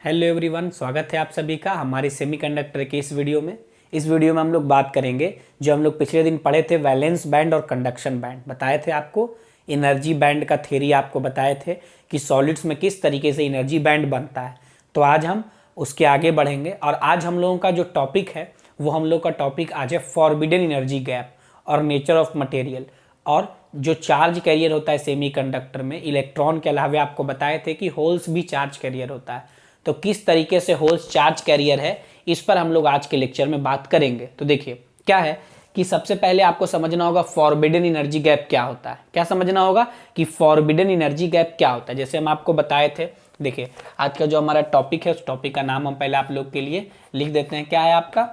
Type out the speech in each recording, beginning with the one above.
Hello everyone, स्वागत है आप सभी का हमारे सेमीकंडक्टर के इस वीडियो में। इस वीडियो में हम लोग बात करेंगे जो हम लोग पिछले दिन पढ़े थे, वैलेंस बैंड और कंडक्शन बैंड। बताए थे आपको एनर्जी बैंड का थ्योरी, आपको बताए थे कि सॉलिड्स में किस तरीके से एनर्जी बैंड बनता है। तो आज हम उसके आगे बढ़ेंगे और आज हम लोगों का जो टॉपिक है वो हम लोग का टॉपिक आज है फॉरबिडन एनर्जी गैप और नेचर ऑफ मटेरियल। और जो चार्ज कैरियर होता है सेमीकंडक्टर में, इलेक्ट्रॉन के अलावा आपको बताए थे कि होल्स भी चार्ज कैरियर होता है। तो किस तरीके से होल्स चार्ज कैरियर है, इस पर हम लोग आज के लेक्चर में बात करेंगे। तो देखिए क्या है कि सबसे पहले आपको समझना होगा फॉरबिडन एनर्जी गैप क्या होता है। क्या समझना होगा कि फॉरबिडन एनर्जी गैप क्या होता है। जैसे हम आपको बताए थे, देखिए आज का जो हमारा टॉपिक है उस टॉपिक का नाम हम पहले आप लोग के लिए लिख देते हैं। क्या है आपका?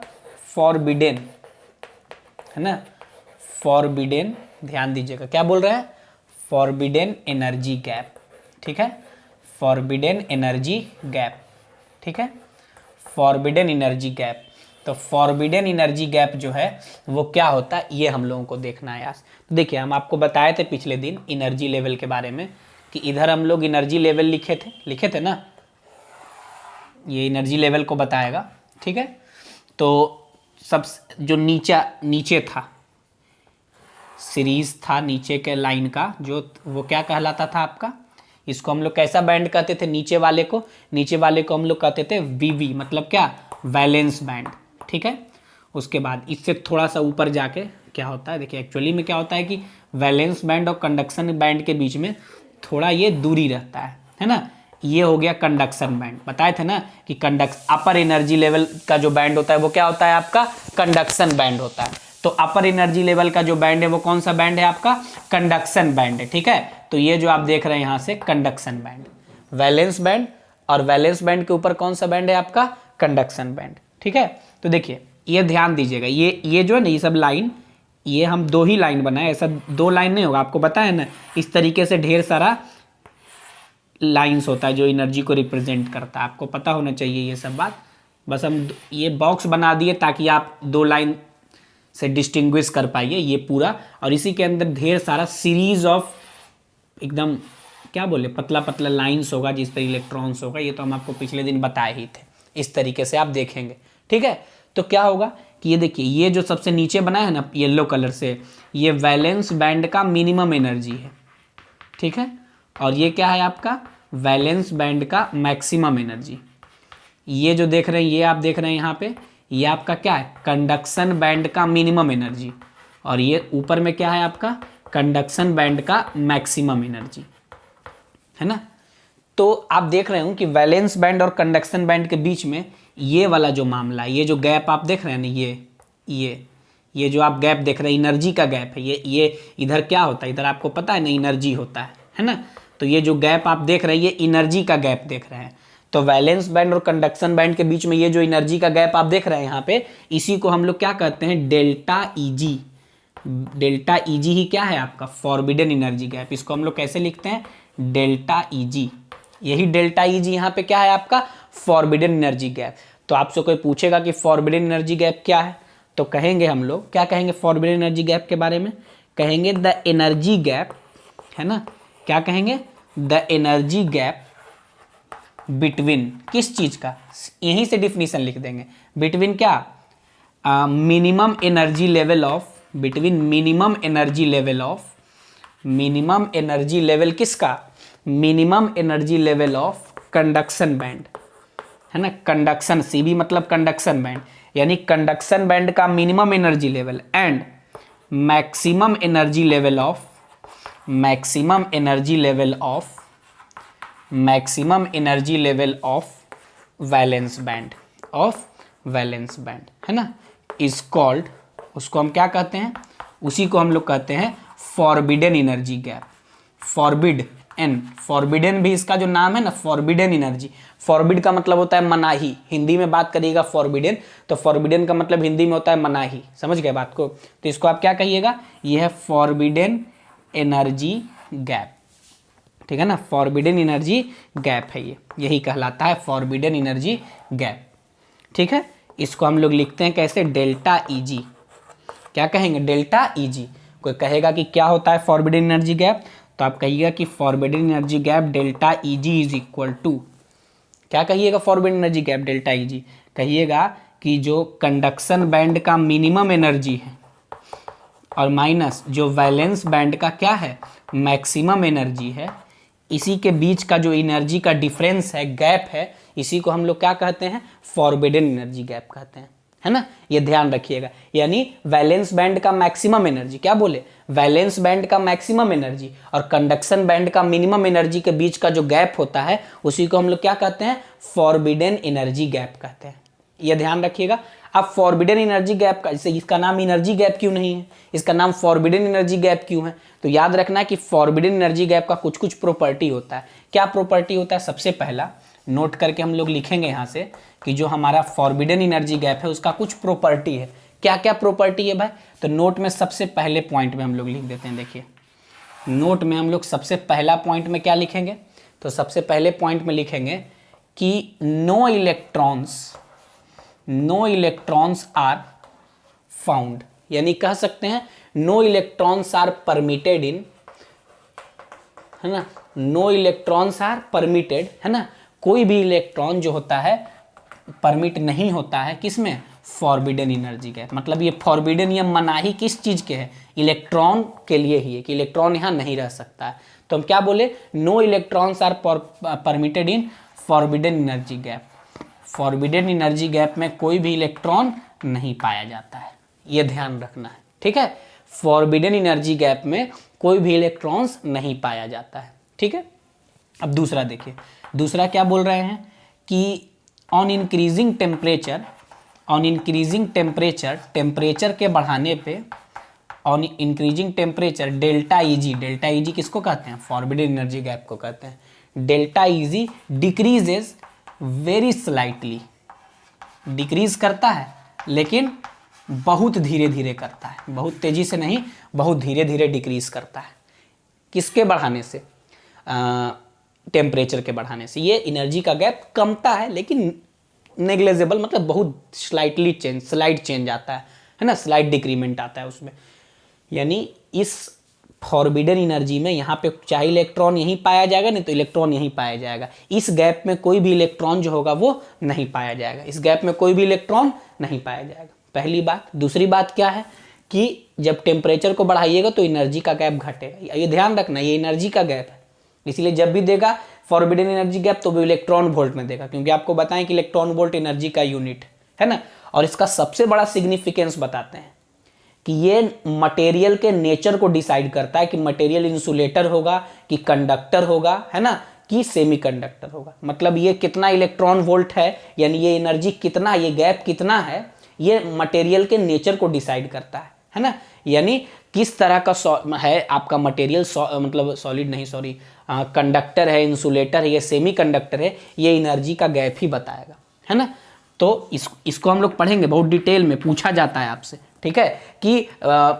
फॉरबिडन, है ना। फॉरबिडन, ध्यान दीजिएगा क्या बोल रहे हैं, फॉरबिडन एनर्जी गैप। ठीक है, फॉरबिडन एनर्जी गैप। ठीक है, फॉरबिडन एनर्जी गैप। तो फॉरबिडन एनर्जी गैप जो है वो क्या होता है, ये हम लोगों को देखना है आज। तो देखिए हम आपको बताए थे पिछले दिन एनर्जी लेवल के बारे में कि इधर हम लोग एनर्जी लेवल लिखे थे ना, ये एनर्जी लेवल को बताएगा। ठीक है, तो सब जो नीचे था, सीरीज था नीचे के लाइन का, जो वो क्या कहलाता था आपका, इसको हम लोग कैसा बैंड कहते थे, नीचे वाले को हम लोग कहते थे वीवी, मतलब क्या, वैलेंस बैंड। ठीक है, उसके बाद इससे थोड़ा सा ऊपर जाके क्या होता है, देखिए एक्चुअली में क्या होता है कि वैलेंस बैंड और कंडक्शन बैंड के बीच में थोड़ा ये दूरी रहता है ना। ये हो गया कंडक्शन बैंड। बताए थे ना कि अपर एनर्जी लेवल का जो बैंड होता है वो क्या होता है आपका, कंडक्शन बैंड होता है। तो अपर एनर्जी लेवल का जो बैंड है वो कौन सा बैंड है आपका, कंडक्शन बैंड है। ठीक है, तो ये जो आप देख रहे हैं यहां से कंडक्शन बैंड, वैलेंस बैंड, और वैलेंस बैंड के ऊपर कौन सा बैंड है आपका, कंडक्शन बैंड। ठीक है, तो देखिए ये ध्यान दीजिएगा, ये जो है ना, ये सब लाइन, ये हम दो ही लाइन बनाए, ऐसा दो लाइन नहीं होगा। आपको पता है ना, इस तरीके से ढेर सारा लाइंस होता है जो एनर्जी को रिप्रेजेंट करता है। आपको पता होना चाहिए ये सब बात। बस हम ये बॉक्स बना दिए ताकि आप दो लाइन से डिस्टिंग्विश कर पाइए ये पूरा, और इसी के अंदर ढेर सारा सीरीज ऑफ एकदम क्या बोले, पतला पतला लाइंस होगा जिस पर इलेक्ट्रॉन्स होगा। ये तो हम आपको पिछले दिन बताए ही थे, इस तरीके से आप देखेंगे। ठीक है, तो क्या होगा कि ये देखिए, ये जो सबसे नीचे बना है ना येलो कलर से, ये वैलेंस बैंड का मिनिमम एनर्जी है। ठीक है, और ये क्या है आपका, वैलेंस बैंड का मैक्सिमम एनर्जी। ये जो देख रहे हैं, ये आप देख रहे हैं यहाँ पे, ये आपका क्या है, कंडक्शन बैंड का मिनिमम एनर्जी, और ये ऊपर में क्या है आपका, कंडक्शन बैंड का मैक्सिमम एनर्जी, है ना। तो आप देख रहे हो कि वैलेंस बैंड और कंडक्शन बैंड के बीच में ये वाला जो मामला है, ये जो गैप आप देख रहे हैं ना, ये जो आप गैप देख रहे हैं, एनर्जी का गैप है। ये इधर क्या होता है, इधर आपको पता है ना, एनर्जी होता है ना। तो ये जो गैप आप देख रहे हैं, ये एनर्जी का गैप देख रहे हैं। तो वैलेंस बैंड और कंडक्शन बैंड के बीच में ये जो एनर्जी का गैप आप देख रहे हैं यहाँ पे, इसी को हम लोग क्या कहते हैं, डेल्टा ईजी। डेल्टा ईजी ही क्या है आपका, फॉरबिडन एनर्जी गैप। इसको हम लोग कैसे लिखते हैं, डेल्टा ईजी। यही डेल्टा ईजी यहाँ पे क्या है आपका, फॉरबिडन एनर्जी गैप। तो आपसे कोई पूछेगा कि फॉरबिडन एनर्जी गैप क्या है, तो कहेंगे हम लोग, क्या कहेंगे फॉरबिडन एनर्जी गैप के बारे में, कहेंगे द एनर्जी गैप, है ना। क्या कहेंगे, द एनर्जी गैप बिटवीन, किस चीज का, यहीं से डिफिनीशन लिख देंगे, बिटवीन क्या, minimum energy level of, between minimum energy level of, minimum energy level किसका, minimum energy level of conduction band, है ना। कंडक्शन, सीबी मतलब कंडक्शन बैंड, यानी कंडक्शन बैंड का minimum energy level and maximum energy level of, maximum energy level of, maximum energy level of valence band, of valence band, है ना, is called, उसको हम क्या कहते हैं, उसी को हम लोग कहते हैं फॉरबिडन एनर्जी गैप। फॉरबिडन भी इसका जो नाम है ना, फॉरबिडन एनर्जी। फॉरबिड का मतलब होता है मनाही, हिंदी में बात करिएगा फॉरबिडन, तो फॉरबिडन का मतलब हिंदी में होता है मनाही। समझ गए बात को, तो इसको आप क्या कहिएगा, ये है फॉरबिडन एनर्जी गैप। ठीक है ना, फॉरबिडन एनर्जी गैप है ये, यही कहलाता है फॉरबिडन एनर्जी गैप। ठीक है, इसको हम लोग लिखते हैं कैसे, डेल्टा ईजी। क्या कहेंगे, डेल्टा ईजी। कोई कहेगा कि क्या होता है फॉरबिडन एनर्जी गैप, तो आप कहिएगा कि forbidden energy gap delta E G is equal to क्या कहिएगा forbidden energy gap delta E G, कहिएगा कि जो कंडक्शन बैंड का मिनिमम एनर्जी है और माइनस जो वैलेंस बैंड का क्या है मैक्सिमम एनर्जी है, इसी के बीच का जो एनर्जी का डिफरेंस है, गैप है, इसी को हम लोग क्या कहते हैं फॉरबिडन एनर्जी गैप कहते हैं, है ना। ये ध्यान रखिएगा, यानी वैलेंस बैंड का मैक्सिमम एनर्जी, क्या बोले वैलेंस बैंड का मैक्सिमम एनर्जी और कंडक्शन बैंड का मिनिमम एनर्जी के बीच का जो गैप होता है उसी को हम लोग क्या कहते हैं फॉरबिडन एनर्जी गैप कहते हैं। ये ध्यान रखिएगा। अब फॉरबिडन एनर्जी गैप का, जैसे इसका नाम एनर्जी गैप क्यों नहीं है, इसका नाम फॉरबिडन एनर्जी गैप क्यों है, तो याद रखना है कि फॉरबिडन एनर्जी गैप का कुछ कुछ प्रॉपर्टी होता है। क्या प्रॉपर्टी होता है, सबसे पहला नोट करके हम लोग लिखेंगे यहाँ से कि जो हमारा फॉरबिडन एनर्जी गैप है उसका कुछ प्रॉपर्टी है। क्या क्या प्रॉपर्टी है भाई, तो नोट में सबसे पहले पॉइंट में हम लोग लिख देते हैं। देखिए नोट में हम लोग सबसे पहला पॉइंट में क्या लिखेंगे, तो सबसे पहले पॉइंट में लिखेंगे कि नो इलेक्ट्रॉन्स आर फाउंड, यानी कह सकते हैं no electrons are permitted in, है ना, नो इलेक्ट्रॉन्स आर परमिटेड, है ना, कोई भी इलेक्ट्रॉन जो होता है परमिट नहीं होता है किसमें फॉरबिडन एनर्जी गैप। मतलब ये फॉरबिडन, ये मनाही किस चीज के है, इलेक्ट्रॉन के लिए ही है कि इलेक्ट्रॉन यहाँ नहीं रह सकता है। तो हम क्या बोले, no electrons are permitted in forbidden energy gap. Forbidden energy gap में कोई भी इलेक्ट्रॉन नहीं पाया जाता है, ये ध्यान रखना है, ठीक है। फॉरबिडन एनर्जी गैप में कोई भी इलेक्ट्रॉन्स नहीं पाया जाता है, ठीक है। अब दूसरा देखिए, दूसरा क्या बोल रहे हैं कि ऑन इंक्रीजिंग टेम्परेचर के बढ़ाने पे, on increasing temperature delta easy किसको कहते हैं फॉरबिडन एनर्जी गैप को कहते हैं। Delta easy decreases very slightly, decrease करता है लेकिन बहुत धीरे धीरे करता है, बहुत तेजी से नहीं, बहुत धीरे धीरे डिक्रीज करता है। किसके बढ़ाने से, टेम्परेचर के बढ़ाने से। ये एनर्जी का गैप कमता है लेकिन नेग्लेजेबल, मतलब बहुत स्लाइड चेंज आता है ना, स्लाइड डिक्रीमेंट आता है उसमें। यानी इस फॉरबिडन एनर्जी में यहाँ पे चाहे इलेक्ट्रॉन यहीं पाया जाएगा, नहीं तो इलेक्ट्रॉन यहीं पाया जाएगा। इस गैप में कोई भी इलेक्ट्रॉन जो होगा वो नहीं पाया जाएगा, इस गैप में कोई भी इलेक्ट्रॉन नहीं पाया जाएगा, पहली बात। दूसरी बात क्या है कि जब टेम्परेचर को बढ़ाइएगा तो एनर्जी का गैप घटेगा, ये ध्यान रखना, ये एनर्जी का गैप है। इसलिए जब भी देगा फॉरबिडन एनर्जी गैप तो वो इलेक्ट्रॉन वोल्ट में देगा, क्योंकि आपको बताएं कि इलेक्ट्रॉन वोल्ट एनर्जी का यूनिट है ना। और इसका सबसे बड़ा सिग्निफिकेंस बताते हैं कि ये मटेरियल के नेचर को डिसाइड करता है कि मटेरियल इंसुलेटर होगा कि कंडक्टर होगा, है ना, कि सेमीकंडक्टर होगा। मतलब ये कितना इलेक्ट्रॉन वोल्ट है, यानी ये एनर्जी कितना, ये गैप कितना है, ये मटेरियल के नेचर को डिसाइड करता है ना। यानी किस तरह का है आपका मटेरियल, मतलब सॉलिड नहीं, सॉरी, कंडक्टर है, इंसुलेटर है, ये सेमीकंडक्टर है, ये एनर्जी का गैप ही बताएगा, है ना। तो इसको हम लोग पढ़ेंगे बहुत डिटेल में, पूछा जाता है आपसे, ठीक है, कि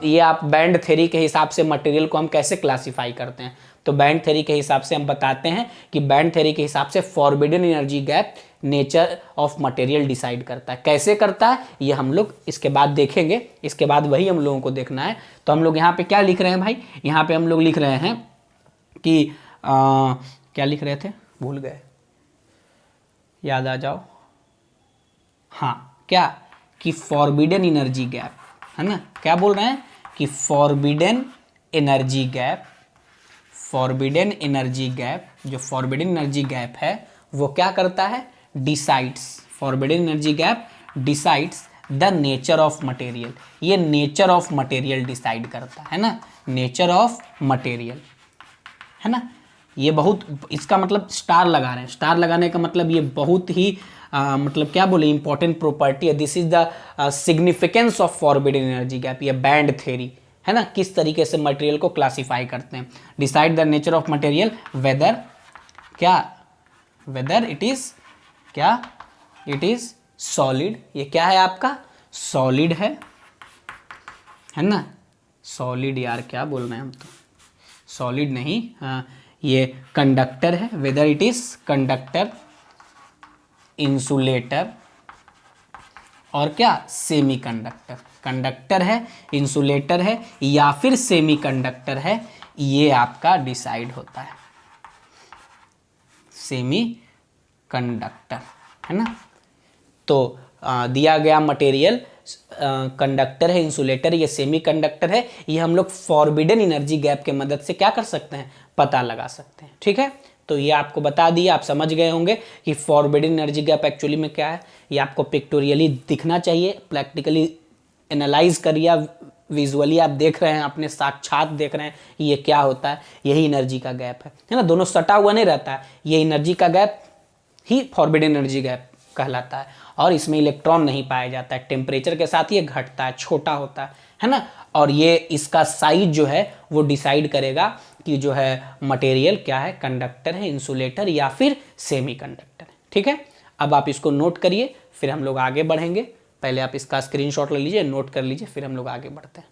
ये आप बैंड थ्योरी के हिसाब से मटेरियल को हम कैसे क्लासिफाई करते हैं। तो बैंड थ्योरी के हिसाब से हम बताते हैं कि बैंड थ्योरी के हिसाब से forbidden energy gap nature of material decide करता है। कैसे करता है ये हम लोग इसके बाद देखेंगे, इसके बाद वही हम लोगों को देखना है। तो हम लोग यहाँ पे क्या लिख रहे हैं भाई, यहाँ पे हम लोग लिख रहे हैं कि क्या लिख रहे थे, भूल गए, याद आ जाओ, हाँ, क्या कि फॉरबिडन एनर्जी गैप, है ना। क्या बोल रहे हैं कि forbidden energy gap, forbidden energy gap, जो फॉरबिडन एनर्जी गैप है वो क्या करता है, decides, forbidden energy gap decides the nature of material. ये नेचर ऑफ मटेरियल डिसाइड करता है ना, नेचर ऑफ मटेरियल, है ना। ये बहुत, इसका मतलब स्टार लगा रहे हैं, स्टार लगाने का मतलब ये बहुत ही मतलब क्या बोले, इंपॉर्टेंट प्रॉपर्टी है। This is the significance of forbidden energy gap, ये बैंड थ्योरी है ना, किस तरीके से मटेरियल को क्लासिफाई करते हैं। Decide the nature of material whether, क्या, वेदर इट इज, क्या, इट इज सॉलिड, ये क्या है आपका सॉलिड है ना, सॉलिड, यार क्या बोल रहे हैं हम, तो सॉलिड नहीं, ये कंडक्टर है, weather it is conductor, insulator और क्या सेमीकंडक्टर। कंडक्टर है, इंसुलेटर है या फिर सेमीकंडक्टर है, ये आपका डिसाइड होता है, सेमी कंडक्टर, है ना। तो दिया गया मटेरियल कंडक्टर है, इंसुलेटर, ये सेमी कंडक्टर है, ये हम लोग फॉरबिडन एनर्जी गैप के मदद से क्या कर सकते हैं, पता लगा सकते हैं। ठीक है, तो ये आपको बता दिया, आप समझ गए होंगे कि फॉरबिडन एनर्जी गैप एक्चुअली में क्या है। ये आपको पिक्टोरियली दिखना चाहिए, प्रैक्टिकली एनालाइज करिए, विजुअली आप देख रहे हैं, अपने साक्षात देख रहे हैं ये क्या होता है, यही एनर्जी का गैप है ना। दोनों सटा हुआ नहीं रहता है, ये एनर्जी का गैप ही फॉरबिडन एनर्जी गैप कहलाता है। और इसमें इलेक्ट्रॉन नहीं पाया जाता है, टेम्परेचर के साथ ये घटता है, छोटा होता है ना। और ये इसका साइज जो है वो डिसाइड करेगा कि जो है मटेरियल क्या है, कंडक्टर है, इंसुलेटर या फिर सेमी कंडक्टर है। ठीक है, अब आप इसको नोट करिए, फिर हम लोग आगे बढ़ेंगे। पहले आप इसका स्क्रीनशॉट ले लीजिए, नोट कर लीजिए, फिर हम लोग आगे बढ़ते हैं।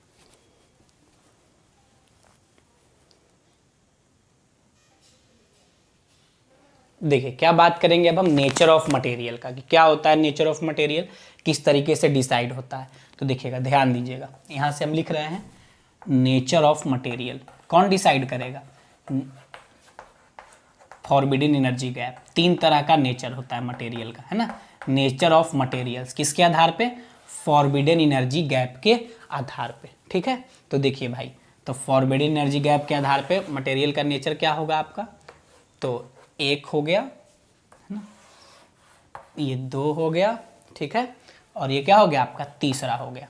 देखिए क्या बात करेंगे अब हम नेचर ऑफ मटेरियल का, कि क्या होता है नेचर ऑफ मटेरियल, किस तरीके से डिसाइड होता है। तो देखिएगा, ध्यान दीजिएगा, यहाँ से हम लिख रहे हैं नेचर ऑफ मटेरियल, कौन डिसाइड करेगा, फॉरबिडन एनर्जी गैप। तीन तरह का नेचर होता है मटेरियल का, है ना। नेचर ऑफ मटेरियल्स किसके आधार पे, फॉरबिडन एनर्जी गैप के आधार पे। ठीक है, तो देखिए भाई, तो फॉरबिडन एनर्जी गैप के आधार पे मटेरियल का नेचर क्या होगा आपका, तो एक हो गया, है ना, ये दो हो गया, ठीक है, और ये क्या हो गया आपका, तीसरा हो गया।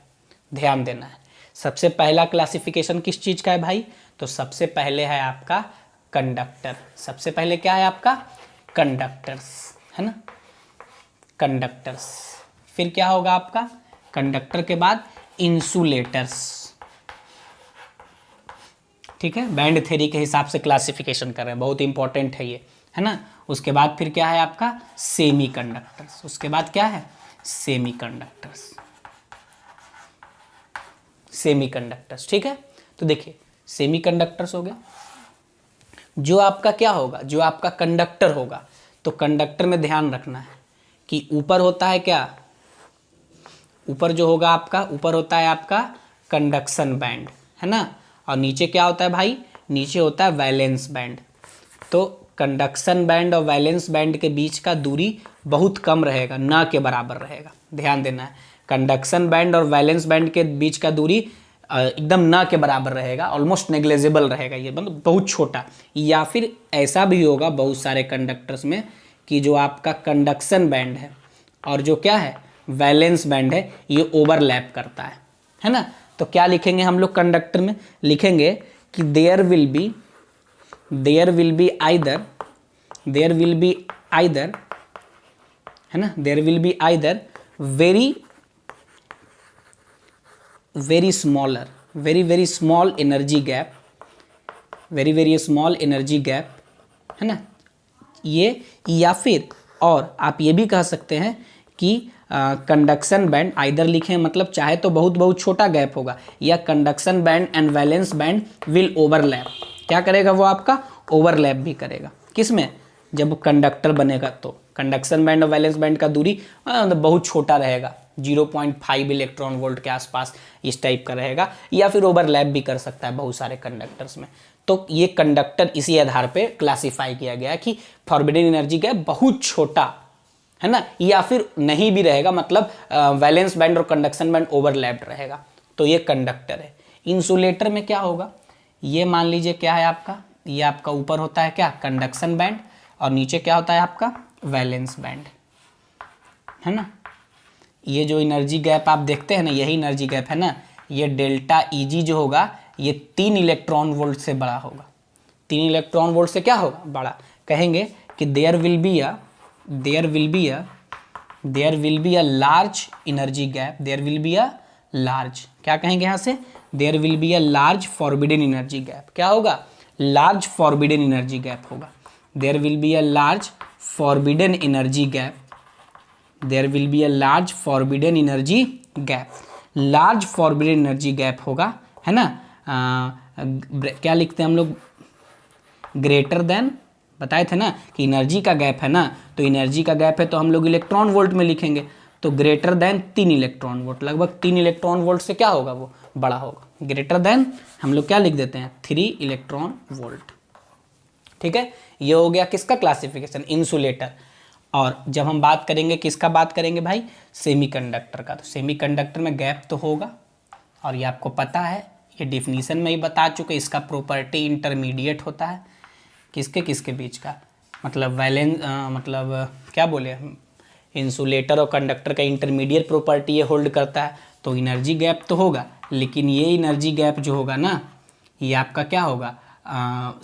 ध्यान देना है, सबसे पहला क्लासिफिकेशन किस चीज़ का है भाई, तो सबसे पहले है आपका कंडक्टर। सबसे पहले क्या है आपका, कंडक्टर्स, है ना, कंडक्टर्स। फिर क्या होगा आपका, कंडक्टर के बाद इंसुलेटर्स। ठीक है, बैंड थ्योरी के हिसाब से क्लासिफिकेशन कर रहे हैं, बहुत इंपॉर्टेंट है ये, है ना। उसके बाद फिर क्या है आपका, सेमी कंडक्टर्स। उसके बाद क्या है, सेमी कंडक्टर्स, सेमी कंडक्टर्स। ठीक है, तो देखिए सेमी कंडक्टर्स हो गया। जो आपका क्या होगा, जो आपका कंडक्टर होगा, तो कंडक्टर में ध्यान रखना है कि ऊपर होता है क्या, ऊपर जो होगा आपका, ऊपर होता है आपका कंडक्शन बैंड, है ना, और नीचे क्या होता है भाई, नीचे होता है वैलेंस बैंड। तो कंडक्शन बैंड और वैलेंस बैंड के बीच का दूरी बहुत कम रहेगा, ना के बराबर रहेगा। ध्यान देना है, कंडक्शन बैंड और वैलेंस बैंड के बीच का दूरी एकदम ना के बराबर रहेगा, ऑलमोस्ट नेग्लेजिबल रहेगा, ये मतलब बहुत छोटा। या फिर ऐसा भी होगा बहुत सारे कंडक्टर्स में कि जो आपका कंडक्शन बैंड है और जो क्या है वैलेंस बैंड है, ये ओवरलैप करता है ना। तो क्या लिखेंगे हम लोग कंडक्टर में, लिखेंगे कि देयर विल बी आइदर, है ना, there will be either very small energy gap, very small energy gap, है ना, ये, या फिर और आप ये भी कह सकते हैं कि कंडक्शन बैंड आइदर लिखें, मतलब चाहे तो बहुत छोटा गैप होगा, या conduction band and valence band will overlap. क्या करेगा वो आपका, ओवरलैप भी करेगा, किसमें, जब कंडक्टर बनेगा। तो कंडक्शन बैंड और वैलेंस बैंड का दूरी बहुत छोटा रहेगा, 0.5 इलेक्ट्रॉन वोल्ट के आसपास इस टाइप का रहेगा, या फिर ओवरलैप भी कर सकता है बहुत सारे कंडक्टर्स में। तो ये कंडक्टर इसी आधार पे क्लासिफाई किया गया कि फॉरबिडन एनर्जी गैप बहुत छोटा, है ना, या फिर नहीं भी रहेगा, मतलब वैलेंस बैंड और कंडक्शन बैंड ओवरलैप्ड रहेगा, तो ये कंडक्टर है। इंसुलेटर में क्या होगा, ये मान लीजिए क्या है आपका, ये आपका ऊपर होता है क्या, कंडक्शन बैंड, और नीचे क्या होता है आपका वैलेंस बैंड, है ना। ये जो एनर्जी गैप आप देखते हैं ना, यही एनर्जी गैप है ना, ये डेल्टा Eg जो होगा ये 3 इलेक्ट्रॉन वोल्ट से बड़ा होगा। 3 इलेक्ट्रॉन वोल्ट से क्या होगा, बड़ा। कहेंगे कि there will be a large energy gap, there will be a large, क्या कहेंगे यहाँ से, there will be a large forbidden energy gap. क्या होगा, लार्ज फॉरबिडन एनर्जी गैप होगा। There will be a large forbidden energy gap, there will be a large forbidden energy gap, large forbidden energy gap होगा, है ना। क्या लिखते हैं हम लोग, ग्रेटर देन, बताए थे ना कि एनर्जी का गैप है ना, तो एनर्जी का गैप है तो हम लोग इलेक्ट्रॉन वोल्ट में लिखेंगे, तो ग्रेटर देन 3 इलेक्ट्रॉन वोल्ट, लगभग 3 इलेक्ट्रॉन वोल्ट से क्या होगा, वो बड़ा होगा। ग्रेटर देन हम लोग क्या लिख देते हैं, 3 इलेक्ट्रॉन वोल्ट। ठीक है, ये हो गया किसका क्लासिफिकेशन, इंसुलेटर। और जब हम बात करेंगे किसका बात करेंगे भाई, सेमीकंडक्टर का, तो सेमीकंडक्टर में गैप तो होगा, और ये आपको पता है, ये डिफिनीशन में ही बता चुके, इसका प्रॉपर्टी इंटरमीडिएट होता है किसके किसके बीच का, मतलब मतलब क्या बोले, इंसुलेटर और कंडक्टर का इंटरमीडिएट प्रॉपर्टी ये होल्ड करता है, तो एनर्जी गैप तो होगा, लेकिन ये एनर्जी गैप जो होगा ना, ये आपका क्या होगा,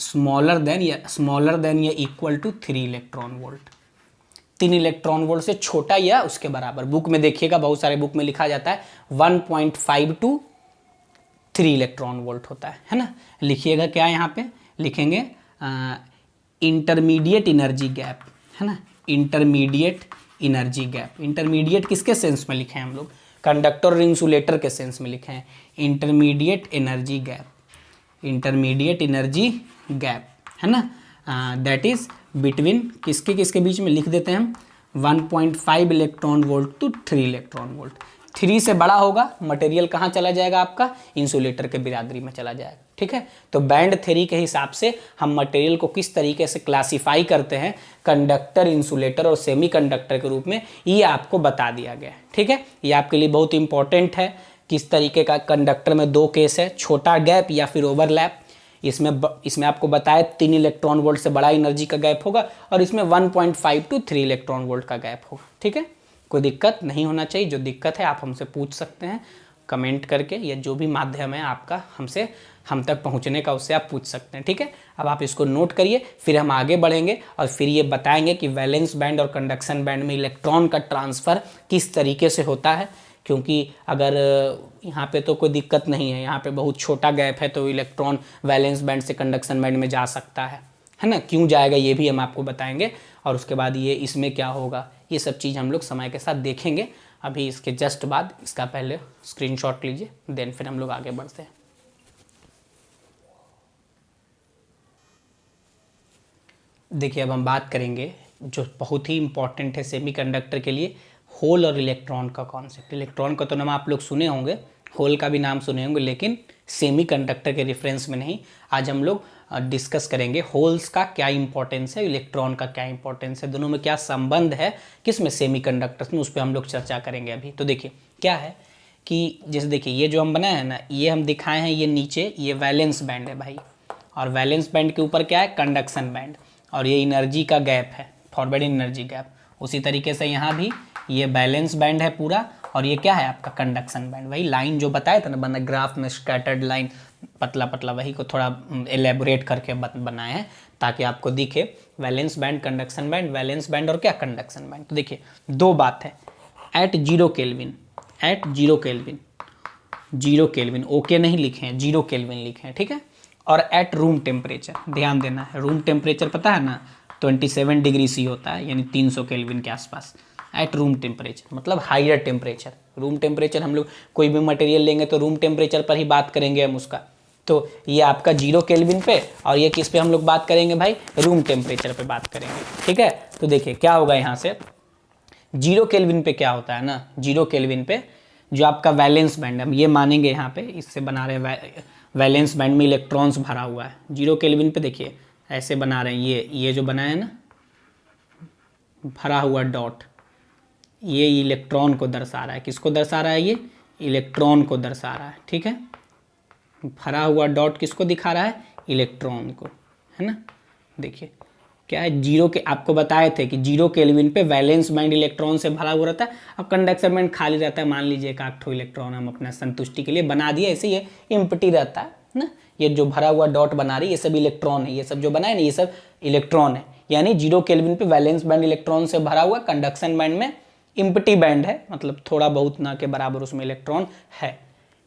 स्मॉलर देन या equal to 3 electron volt, 3 electron volt से छोटा या उसके बराबर। बुक में देखिएगा, बहुत सारे बुक में लिखा जाता है 1.5 टू 3 इलेक्ट्रॉन वोल्ट होता है ना। लिखिएगा क्या यहाँ पे लिखेंगे, इंटरमीडिएट एनर्जी गैप, है ना, इंटरमीडिएट एनर्जी गैप। इंटरमीडिएट किसके सेंस में लिखे हैं हम लोग, कंडक्टर और इंसुलेटर के सेंस में लिखे हैं, intermediate energy gap, intermediate energy gap, है ना, दैट इज बिटवीन किसके किसके बीच में लिख देते हैं हम, 1.5 electron volt to 3 electron volt. 3 से बड़ा होगा मटेरियल कहाँ चला जाएगा आपका, इंसुलेटर के बिरादरी में चला जाएगा, ठीक है। तो बैंड थ्योरी के हिसाब से हम मटेरियल को किस तरीके से क्लासिफाई करते हैं, कंडक्टर, इंसुलेटर और सेमीकंडक्टर के रूप में, ये आपको बता दिया गया है, ठीक है। ये आपके लिए बहुत इंपॉर्टेंट है, किस तरीके का कंडक्टर में 2 केस है, छोटा गैप या फिर ओवरलैप। इसमें आपको बताया 3 इलेक्ट्रॉन वोल्ट से बड़ा एनर्जी का गैप होगा, और इसमें 1.5 टू 3 इलेक्ट्रॉन वोल्ट का गैप होगा, ठीक है। कोई दिक्कत नहीं होना चाहिए, जो दिक्कत है आप हमसे पूछ सकते हैं कमेंट करके, या जो भी माध्यम है आपका हम तक पहुंचने का, उससे आप पूछ सकते हैं, ठीक है। अब आप इसको नोट करिए, फिर हम आगे बढ़ेंगे और फिर ये बताएंगे कि वैलेंस बैंड और कंडक्शन बैंड में इलेक्ट्रॉन का ट्रांसफ़र किस तरीके से होता है, क्योंकि अगर यहाँ पे तो कोई दिक्कत नहीं है, यहाँ पे बहुत छोटा गैप है, तो इलेक्ट्रॉन वैलेंस बैंड से कंडक्शन बैंड में जा सकता है ना, क्यों जाएगा ये भी हम आपको बताएंगे, और उसके बाद ये इसमें क्या होगा, ये सब चीज़ हम लोग समय के साथ देखेंगे। अभी इसके जस्ट बाद इसका पहले स्क्रीनशॉट लीजिए, देन फिर हम लोग आगे बढ़ते हैं। देखिए अब हम बात करेंगे जो बहुत ही इंपॉर्टेंट है सेमीकंडक्टर के लिए, होल और इलेक्ट्रॉन का कॉन्सेप्ट। इलेक्ट्रॉन का तो नाम आप लोग सुने होंगे, होल का भी नाम सुने होंगे, लेकिन सेमीकंडक्टर के रेफरेंस में नहीं। आज हम लोग डिस्कस करेंगे होल्स का क्या इंपॉर्टेंस है, इलेक्ट्रॉन का क्या इंपॉर्टेंस है, दोनों में क्या संबंध है, किस में, सेमीकंडक्टर्स में, उस पर हम लोग चर्चा करेंगे अभी। तो देखिए क्या है कि जैसे देखिए ये जो हम बनाए हैं ना, ये हम दिखाए हैं, ये नीचे ये वैलेंस बैंड है भाई, और वैलेंस बैंड के ऊपर क्या है, कंडक्शन बैंड, और ये एनर्जी का गैप है, फॉरवर्ड एनर्जी गैप। उसी तरीके से यहाँ भी ये बैलेंस बैंड है पूरा, और ये क्या है आपका कंडक्शन बैंड, वही लाइन जो बताया था ना, बना ग्राफ में स्कैटर्ड लाइन पतला पतला, वही को थोड़ा एलेबोरेट करके बनाए हैं ताकि आपको दिखे valence band, conduction band, valence band और क्या कंडक्शन बैंड। तो देखिए 2 बात है, at 0 kelvin, at 0 kelvin, 0 kelvin okay नहीं लिखे हैं, 0 केल्विन लिखे हैं, ठीक है। और एट रूम टेम्परेचर, ध्यान देना है, रूम टेम्परेचर पता है ना 27 डिग्री सी होता है, यानी 300 केल्विन के आसपास। एट रूम टेम्परेचर मतलब हायर टेम्परेचर, रूम टेम्परेचर हम लोग कोई भी मटेरियल लेंगे तो रूम टेम्परेचर पर ही बात करेंगे हम उसका। तो ये आपका 0 केल्विन पे, और ये किस पे हम लोग बात करेंगे भाई, रूम टेम्परेचर पे बात करेंगे, ठीक है। तो देखिए क्या होगा यहाँ से, 0 केल्विन पे क्या होता है ना, 0 केल्विन पे जो आपका वैलेंस बैंड, हम ये मानेंगे यहाँ पे, इससे बना रहे हैं वैलेंस बैंड में इलेक्ट्रॉन्स भरा हुआ है। 0 केल्विन पे देखिए ऐसे बना रहे हैं, ये जो बनाया है ना भरा हुआ डॉट, ये इलेक्ट्रॉन को दर्शा रहा है, किसको दर्शा रहा है, ये इलेक्ट्रॉन को दर्शा रहा है, ठीक है। भरा हुआ डॉट किसको दिखा रहा है, इलेक्ट्रॉन को, है ना। देखिए क्या है, 0 के आपको बताए थे कि 0 केल्विन पे वैलेंस बैंड इलेक्ट्रॉन से भरा हुआ रहता है, अब कंडक्शन बैंड खाली रहता है, मान लीजिए एक 8 इलेक्ट्रॉन हम अपना संतुष्टि के लिए बना दिए, ऐसे ये एम्प्टी रहता है ना। ये जो भरा हुआ डॉट बना रही है ये सब इलेक्ट्रॉन है, ये सब जो बनाए ना ये सब इलेक्ट्रॉन है, यानी 0 केल्विन पे वैलेंस बैंड इलेक्ट्रॉन से भरा हुआ, कंडक्शन बैंड में एम्प्टी बैंड है, मतलब थोड़ा बहुत ना के बराबर उसमें इलेक्ट्रॉन है।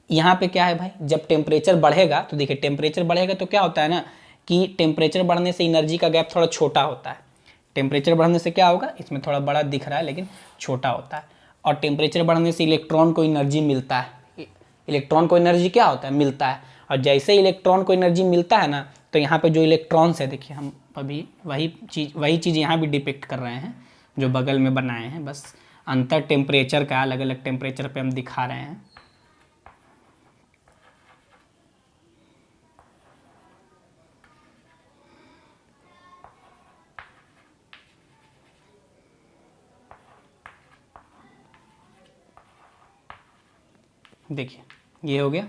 यहाँ पे क्या है भाई, जब टेम्परेचर बढ़ेगा, तो देखिए टेम्परेचर बढ़ेगा तो क्या होता है ना कि टेम्परेचर बढ़ने से एनर्जी का गैप थोड़ा छोटा होता है। टेम्परेचर बढ़ने से क्या होगा, इसमें थोड़ा बड़ा दिख रहा है लेकिन छोटा होता है, और टेम्परेचर बढ़ने से इलेक्ट्रॉन को एनर्जी मिलता है, इलेक्ट्रॉन को एनर्जी क्या होता है, मिलता है। और जैसे इलेक्ट्रॉन को एनर्जी मिलता है ना, तो यहाँ पे जो इलेक्ट्रॉन्स है, देखिए हम अभी वही चीज़ यहाँ भी डिपिक्ट कर रहे हैं जो बगल में बनाए हैं, बस अंतर टेम्परेचर का, अलग अलग टेम्परेचर पे हम दिखा रहे हैं। देखिए ये हो गया,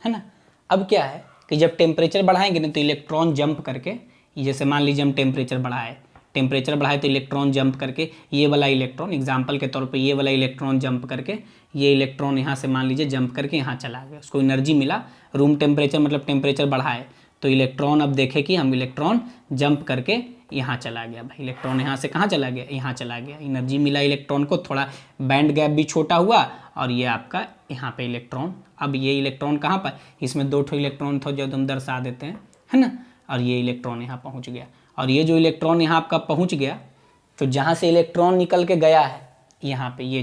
है ना। अब क्या है कि जब टेम्परेचर बढ़ाएंगे ना तो इलेक्ट्रॉन जंप करके, जैसे मान लीजिए हम टेम्परेचर बढ़ाए तो इलेक्ट्रॉन जंप करके ये वाला इलेक्ट्रॉन, एग्जांपल के तौर पे ये वाला इलेक्ट्रॉन जंप करके, ये इलेक्ट्रॉन यहाँ से मान लीजिए जंप करके यहाँ चला गया, उसको एनर्जी मिला। रूम टेम्परेचर मतलब टेम्परेचर बढ़ाए तो इलेक्ट्रॉन, अब देखे कि हम इलेक्ट्रॉन जंप करके यहाँ चला गया भाई, इलेक्ट्रॉन यहाँ से कहाँ चला गया, यहाँ चला गया, एनर्जी मिला इलेक्ट्रॉन को, थोड़ा बैंड गैप भी छोटा हुआ, और ये आपका यहाँ पे इलेक्ट्रॉन, अब ये इलेक्ट्रॉन कहाँ पर, इसमें 2 इलेक्ट्रॉन था जो हम दर्शा देते हैं, है ना, और ये इलेक्ट्रॉन यहाँ पहुँच गया, और ये जो इलेक्ट्रॉन यहाँ आपका पहुँच गया, तो जहाँ से इलेक्ट्रॉन निकल के गया है यहाँ पे ये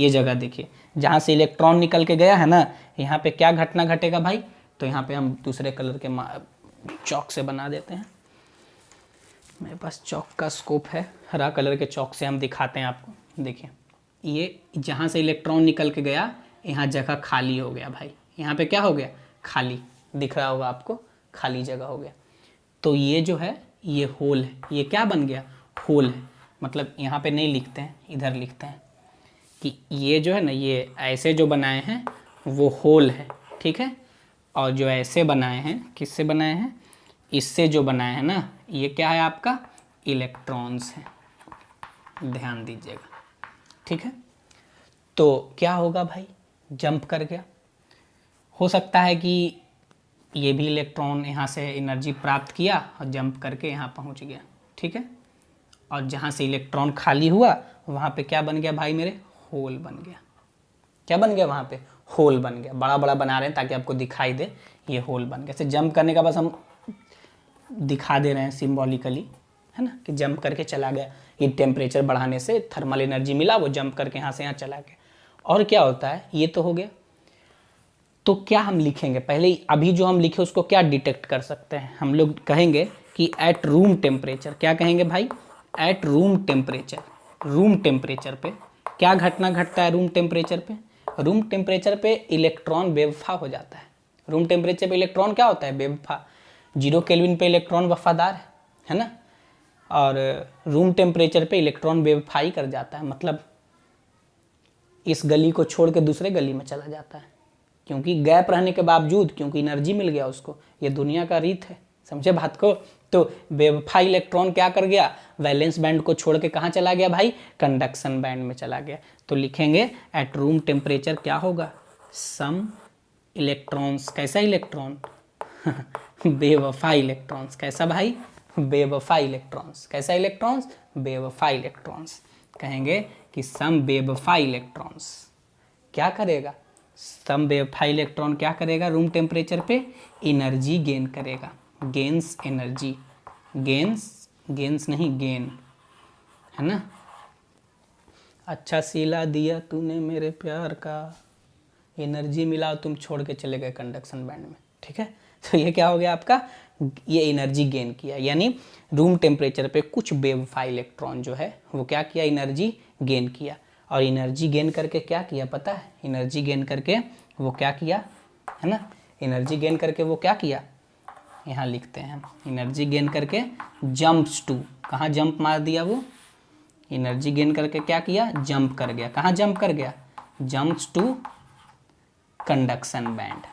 जगह देखिए, जहाँ से इलेक्ट्रॉन निकल के गया है ना, यहाँ पे क्या घटना घटेगा भाई, तो यहाँ पे हम दूसरे कलर के चौक से बना देते हैं, मेरे पास चौक का स्कोप है, हरा कलर के चौक से हम दिखाते हैं आपको। देखिए ये जहाँ से इलेक्ट्रॉन निकल के गया, यहाँ जगह खाली हो गया भाई, यहाँ पे क्या हो गया, खाली दिख रहा होगा आपको, खाली जगह हो गया। तो ये जो है ये होल है, ये क्या बन गया, होल है। मतलब यहाँ पे नहीं लिखते हैं, इधर लिखते हैं कि ये जो है ना, ये ऐसे जो बनाए हैं वो होल है, ठीक है, और जो ऐसे बनाए हैं, किससे बनाए हैं, इससे जो बनाए हैं ना, ये क्या है आपका, इलेक्ट्रॉन्स हैं, ध्यान दीजिएगा, ठीक है। तो क्या होगा भाई, जंप कर गया, हो सकता है कि ये भी इलेक्ट्रॉन यहाँ से एनर्जी प्राप्त किया और जंप करके यहाँ पहुँच गया, ठीक है, और जहाँ से इलेक्ट्रॉन खाली हुआ वहाँ पे क्या बन गया भाई मेरे, होल बन गया। क्या बन गया, वहाँ पे होल बन गया, बड़ा बड़ा बना रहे हैं ताकि आपको दिखाई दे, ये होल बन गया। से जंप करने का बस हम दिखा दे रहे हैं सिम्बॉलिकली, है ना, कि जंप करके चला गया, ये टेम्परेचर बढ़ाने से थर्मल एनर्जी मिला, वो जंप करके यहाँ से यहाँ चला गया। और क्या होता है, ये तो हो गया। तो क्या हम लिखेंगे पहले, अभी जो हम लिखे उसको क्या डिटेक्ट कर सकते हैं, हम लोग कहेंगे कि एट रूम टेम्परेचर, क्या कहेंगे भाई, एट रूम टेम्परेचर पे क्या घटना घटता है, रूम टेम्परेचर पे इलेक्ट्रॉन बेवफा हो जाता है। रूम टेम्परेचर पे इलेक्ट्रॉन क्या होता है, बेवफा। 0 केल्विन पे इलेक्ट्रॉन वफादार है ना, और रूम टेम्परेचर पे इलेक्ट्रॉन बेवफाई कर जाता है, मतलब इस गली को छोड़ के दूसरे गली में चला जाता है, क्योंकि गैप रहने के बावजूद, क्योंकि एनर्जी मिल गया उसको, ये दुनिया का रीत है, समझे बात को। तो बेवफा इलेक्ट्रॉन क्या कर गया, वैलेंस बैंड को छोड़ के कहाँ चला गया भाई, कंडक्शन बैंड में चला गया। तो लिखेंगे एट रूम टेम्परेचर क्या होगा, सम इलेक्ट्रॉन्स, कैसा इलेक्ट्रॉन बेवफा इलेक्ट्रॉन्स, कैसा भाई, बेवफा इलेक्ट्रॉन्स, कैसा इलेक्ट्रॉन्स, बेवफा इलेक्ट्रॉन्स। कहेंगे कि सम बेवफा इलेक्ट्रॉन्स क्या करेगा, सम बेवफा इलेक्ट्रॉन क्या करेगा, रूम टेम्परेचर पे एनर्जी गेन करेगा, गेन्स एनर्जी, गेन्स नहीं गेन, है ना। अच्छा सिला दिया तूने मेरे प्यार का, एनर्जी मिला, तुम छोड़ के चले गए कंडक्शन बैंड में, ठीक है। तो ये क्या हो गया आपका, ये एनर्जी गेन किया, यानी रूम टेम्परेचर पे कुछ बेवफा इलेक्ट्रॉन जो है वो क्या किया, एनर्जी गेन किया। और एनर्जी गेन करके क्या किया पता है, एनर्जी गेन करके वो क्या किया, है ना, एनर्जी गेन करके वो क्या किया, यहाँ लिखते हैं हम, एनर्जी गेन करके जंप्स टू, कहाँ जंप मार दिया वो, एनर्जी गेन करके क्या किया, जंप कर गया, कहाँ जंप कर गया, जंप्स टू कंडक्शन बैंड।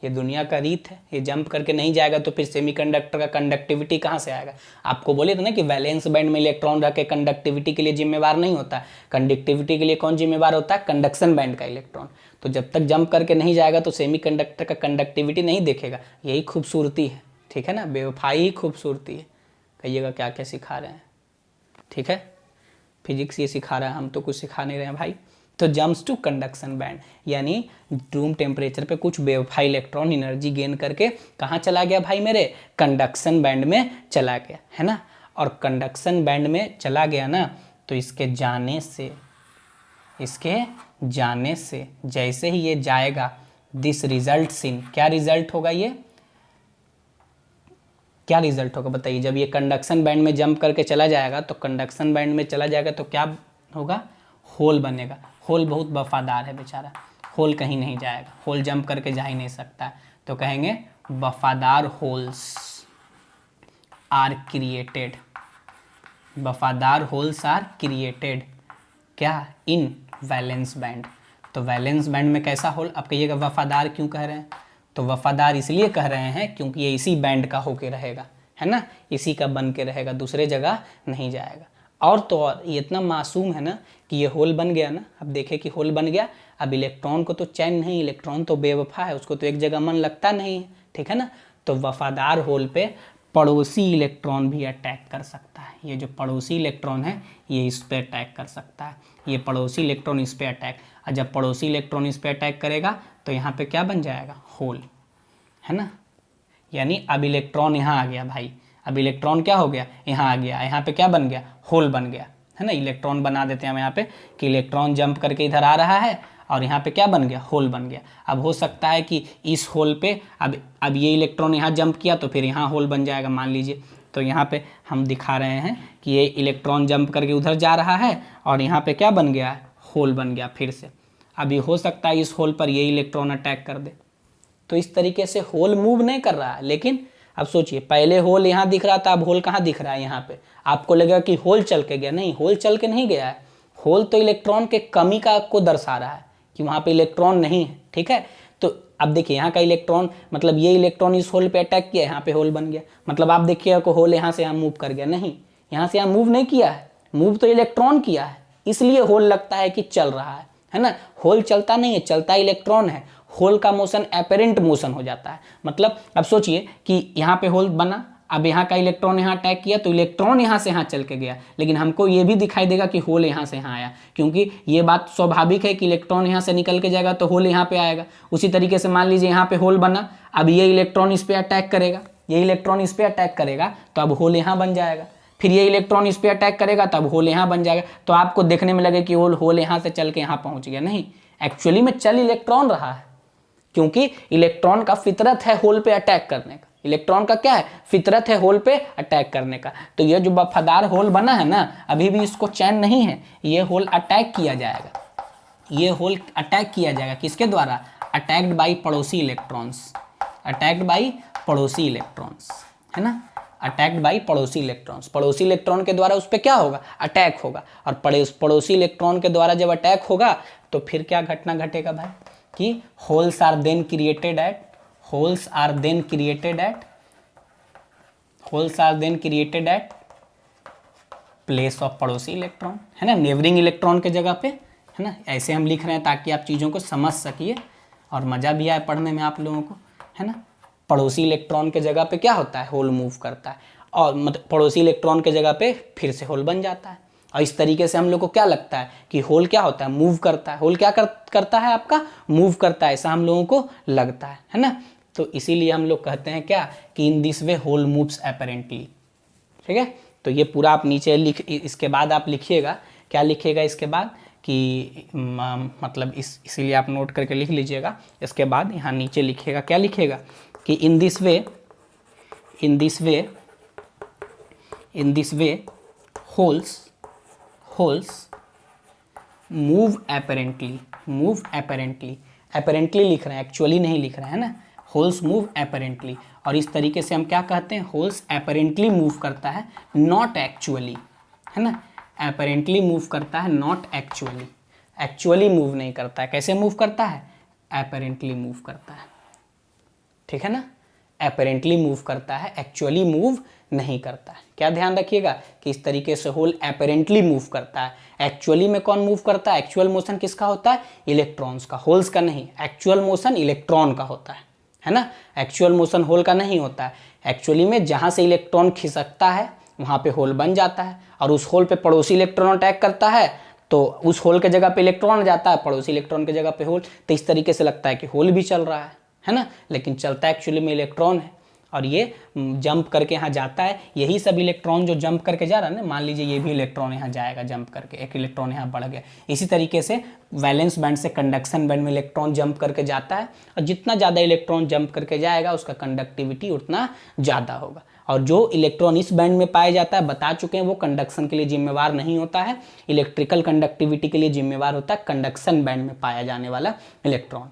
ये दुनिया का रीत है, ये जंप करके नहीं जाएगा तो फिर सेमीकंडक्टर का कंडक्टिविटी कहाँ से आएगा। आपको बोले थे ना कि वैलेंस बैंड में इलेक्ट्रॉन रख के कंडक्टिविटी के लिए जिम्मेवार नहीं होता, कंडक्टिविटी के लिए कौन जिम्मेवार होता है, कंडक्शन बैंड का इलेक्ट्रॉन। तो जब तक जंप करके नहीं जाएगा तो सेमीकंडक्टर का कंडक्टिविटी नहीं देखेगा, यही खूबसूरती है, ठीक है ना, बेवफाई ही खूबसूरती है। कहिएगा क्या क्या सिखा रहे हैं, ठीक है, फिजिक्स ये सिखा रहा है, हम तो कुछ सिखा नहीं रहे हैं भाई। तो जम्प्स टू कंडक्शन बैंड, यानी रूम टेम्परेचर पे कुछ बेवफा इलेक्ट्रॉन एनर्जी गेन करके कहाँ चला गया भाई मेरे, कंडक्शन बैंड में चला गया, है ना। और कंडक्शन बैंड में चला गया ना, तो इसके जाने से जैसे ही ये जाएगा, दिस रिजल्ट्स इन, क्या रिजल्ट होगा, ये क्या रिजल्ट होगा बताइए, जब ये कंडक्शन बैंड में जंप करके चला जाएगा, तो कंडक्शन बैंड में चला जाएगा तो क्या होगा, होल बनेगा। होल बहुत वफादार है बेचारा, होल कहीं नहीं जाएगा, होल जंप करके जा ही नहीं सकता, तो कहेंगे वफादार होल्स आर क्रिएटेड, वफादार होल्स आर क्रिएटेड क्या, इन वैलेंस बैंड। तो वैलेंस बैंड में कैसा होल, आप कहिएगा वफादार क्यों कह रहे हैं, तो वफादार इसलिए कह रहे हैं क्योंकि ये इसी बैंड का होके रहेगा, है ना, इसी का बन के रहेगा, दूसरे जगह नहीं जाएगा। और तो और ये इतना मासूम है ना कि ये होल बन गया ना, अब देखें कि होल बन गया, अब इलेक्ट्रॉन को तो चैन नहीं, इलेक्ट्रॉन तो बेवफा है, उसको तो एक जगह मन लगता नहीं है, ठीक है ना। तो वफादार होल पे पड़ोसी इलेक्ट्रॉन भी अटैक कर सकता है, ये जो पड़ोसी इलेक्ट्रॉन है ये इस पे अटैक कर सकता है, ये पड़ोसी इलेक्ट्रॉन इस पे अटैक, और जब पड़ोसी इलेक्ट्रॉन इस पे अटैक करेगा तो यहाँ पे क्या बन जाएगा, होल, है ना। यानी अब इलेक्ट्रॉन यहाँ आ गया भाई, अब इलेक्ट्रॉन क्या हो गया, यहाँ आ गया, यहाँ पे क्या बन गया, होल बन गया, है ना। इलेक्ट्रॉन बना देते हैं हम यहाँ पे कि इलेक्ट्रॉन जंप करके इधर आ रहा है और यहाँ पे क्या बन गया, होल बन गया। अब हो सकता है कि इस होल पे अब ये इलेक्ट्रॉन यहाँ जंप किया तो फिर यहाँ होल बन जाएगा, मान लीजिए। तो यहाँ पे हम दिखा रहे हैं कि ये इलेक्ट्रॉन जंप करके उधर जा रहा है और यहाँ पे क्या बन गया, होल बन गया फिर से। अभी हो सकता है इस होल पर ये इलेक्ट्रॉन अटैक कर दे, तो इस तरीके से होल मूव नहीं कर रहा है। लेकिन अब सोचिए, पहले होल यहाँ दिख रहा था, अब होल कहाँ दिख रहा है, यहाँ पे। आपको लगेगा कि होल चल के गया, नहीं, होल चल के नहीं गया है, होल तो इलेक्ट्रॉन के कमी का को दर्शा रहा है कि वहाँ पे इलेक्ट्रॉन नहीं है, ठीक है। तो अब देखिए यहाँ का इलेक्ट्रॉन, मतलब ये इलेक्ट्रॉन इस होल पे अटैक किया, यहाँ पे होल बन गया, मतलब आप देखिएगा कि होल यहाँ से यहाँ मूव कर गया, नहीं, यहाँ से यहाँ मूव नहीं किया है, मूव तो इलेक्ट्रॉन किया है, इसलिए होल लगता है कि चल रहा है ना। होल चलता नहीं है, चलता इलेक्ट्रॉन है। होल का मोशन एपेरेंट मोशन हो जाता है, मतलब अब सोचिए कि यहाँ पे होल बना, अब यहाँ का इलेक्ट्रॉन यहाँ अटैक किया तो इलेक्ट्रॉन यहाँ से यहाँ चल के गया, लेकिन हमको ये भी दिखाई देगा कि होल यहाँ से यहाँ आया, क्योंकि ये बात स्वाभाविक है कि इलेक्ट्रॉन यहाँ से निकल के जाएगा तो होल यहाँ पे आएगा। उसी तरीके से मान लीजिए यहाँ पे होल बना, अब ये इलेक्ट्रॉन इस पर अटैक करेगा, ये इलेक्ट्रॉन इस पर अटैक करेगा तो अब होल यहाँ बन जाएगा, फिर ये इलेक्ट्रॉन इस पर अटैक करेगा तब होल यहाँ बन जाएगा। तो आपको देखने में लगे कि होल यहाँ से चल के यहाँ पहुँच गया, नहीं, एक्चुअली में चल इलेक्ट्रॉन रहा है, क्योंकि इलेक्ट्रॉन का फितरत है होल पे अटैक करने का। इलेक्ट्रॉन का क्या है, फितरत है होल पे अटैक करने का। तो ये जो वफादार होल बना है ना, अभी भी इसको चैन नहीं है, ये होल अटैक किया जाएगा, ये होल अटैक किया जाएगा, किसके द्वारा, अटैक्ड बाई पड़ोसी इलेक्ट्रॉन्स, अटैक्ड बाई पड़ोसी इलेक्ट्रॉन्स, है ना, अटैक्ड बाई पड़ोसी इलेक्ट्रॉन्स। पड़ोसी इलेक्ट्रॉन के द्वारा उस पर क्या होगा, अटैक होगा, और पड़ोसी इलेक्ट्रॉन के द्वारा जब अटैक होगा तो फिर क्या घटना घटेगा भाई, कि holes are then created at, holes are then created at, holes are then created at place of पड़ोसी इलेक्ट्रॉन, है ना, नेबरिंग इलेक्ट्रॉन के जगह पे, है ना। ऐसे हम लिख रहे हैं ताकि आप चीज़ों को समझ सकिए और मज़ा भी आए पढ़ने में आप लोगों को, है ना। पड़ोसी इलेक्ट्रॉन के जगह पे क्या होता है, होल मूव करता है, और मतलब पड़ोसी इलेक्ट्रॉन के जगह पे फिर से होल बन जाता है। और इस तरीके से हम लोग को क्या लगता है कि होल क्या होता है, मूव करता है। होल क्या करता है आपका, मूव करता है, ऐसा हम लोगों को लगता है ना। तो इसीलिए हम लोग कहते हैं क्या, कि in this way hole moves apparently, ठीक है। तो ये पूरा आप नीचे इसके बाद आप लिखिएगा, क्या लिखिएगा इसके बाद, कि मतलब इसीलिए आप नोट करके लिख लीजिएगा। इसके बाद यहाँ नीचे लिखिएगा, क्या लिखिएगा, कि in this way holes move apparently, apparently लिख रहे हैं, एक्चुअली नहीं लिख रहे हैं ना, होल्स मूव एपरेंटली। और इस तरीके से हम क्या कहते हैं, होल्स एपरेंटली मूव करता है, नॉट एक्चुअली, है ना, एपरेंटली मूव करता है, नॉट एक्चुअली, एक्चुअली मूव नहीं करता है। कैसे मूव करता है, एपरेंटली मूव करता है, ठीक है ना, एपरेंटली मूव करता है, एक्चुअली मूव नहीं करता है। क्या ध्यान रखिएगा कि इस तरीके से होल एपरेंटली मूव करता है, एक्चुअली में कौन मूव करता है, एक्चुअल मोशन किसका होता है, इलेक्ट्रॉन्स का, होल्स का नहीं। एक्चुअल मोशन इलेक्ट्रॉन का होता है ना, एक्चुअल मोशन होल का नहीं होता है। एक्चुअली में जहाँ से इलेक्ट्रॉन खिसकता है वहाँ पे होल बन जाता है, और उस होल पे पड़ोसी इलेक्ट्रॉन अटैक करता है तो उस होल के जगह पे इलेक्ट्रॉन जाता है, पड़ोसी इलेक्ट्रॉन के जगह पे होल। तो इस तरीके से लगता है कि होल भी चल रहा है ना, लेकिन चलता एक्चुअली में इलेक्ट्रॉन है, और ये जंप करके यहाँ जाता है। यही सब इलेक्ट्रॉन जो जंप करके जा रहा है ना, मान लीजिए ये भी इलेक्ट्रॉन यहाँ जाएगा जंप करके, एक इलेक्ट्रॉन यहाँ बढ़ गया। इसी तरीके से वैलेंस बैंड से कंडक्शन बैंड में इलेक्ट्रॉन जंप करके जाता है, और जितना ज़्यादा इलेक्ट्रॉन जंप करके जाएगा उसका कंडक्टिविटी उतना ज़्यादा होगा। और जो इलेक्ट्रॉन इस बैंड में पाया जाता है, बता चुके हैं, वो कंडक्शन के लिए जिम्मेवार नहीं होता है, इलेक्ट्रिकल कंडक्टिविटी के लिए जिम्मेवार होता है कंडक्शन बैंड में पाया जाने वाला इलेक्ट्रॉन।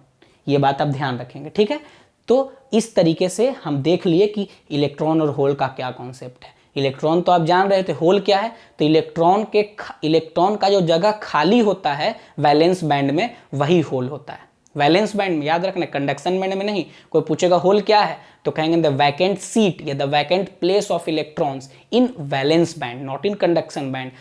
ये बात आप ध्यान रखेंगे, ठीक है। तो इस तरीके से हम देख लिए कि इलेक्ट्रॉन और होल का क्या कॉन्सेप्ट है। इलेक्ट्रॉन तो आप जान रहे थे होल क्या है, तो इलेक्ट्रॉन का जो जगह खाली होता है वैलेंस बैंड में वही होल होता है। वैलेंस बैंड में याद रखना, कंडक्शन बैंड में नहीं। कोई पूछेगा होल क्या है तो कहेंगे द वैकेंट सीट या the vacant place of electrons in valence band, not in conduction band.